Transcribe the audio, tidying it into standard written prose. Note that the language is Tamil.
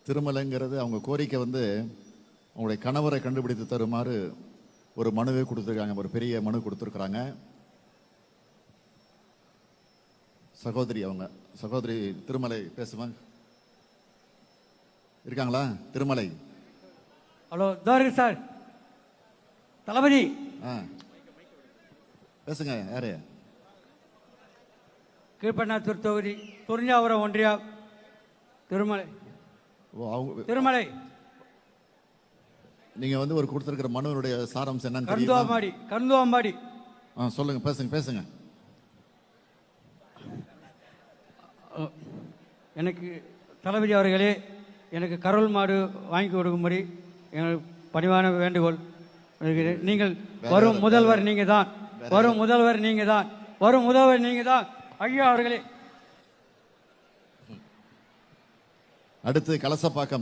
திருமலைங்கிறது அவங்க கோரிக்கை வந்து அவங்களுடைய கணவரை கண்டுபிடித்து தருமாறு ஒரு மனுவை கொடுத்துருக்காங்க, ஒரு பெரிய மனு கொடுத்துருக்குறாங்க. சகோதரி அவங்க சகோதரி திருமலை பேசுவாங்க, இருக்காங்களா? திருமலை. ஹலோ, தாரு சார், தளபதி பேசுங்க. யாரு? கீழ்பண்ணாத்தூர் தொகுதி துறிஞ்சாவரம் ஒன்றியா திருமலை. திருமலை, நீங்க வந்து ஒரு கொடுத்திருக்கிற மனுவினுடைய சாராம்சம் என்னன்னு கருந்துவாம்பாடி. சொல்லுங்க, பேசுங்க பேசுங்க. எனக்கு தளபதி அவர்களே, எனக்கு கரோல் மாடு வாங்கி கொடுக்கும்படி எங்கள் பணிவான வேண்டுகோள். நீங்கள் வரும் முதல்வர் நீங்க தான், வரும் முதல்வர் நீங்க தான், வரும் முதல்வர் நீங்க தான் ஐயா அவர்களே. அடுத்து கலசப்பாக்கம்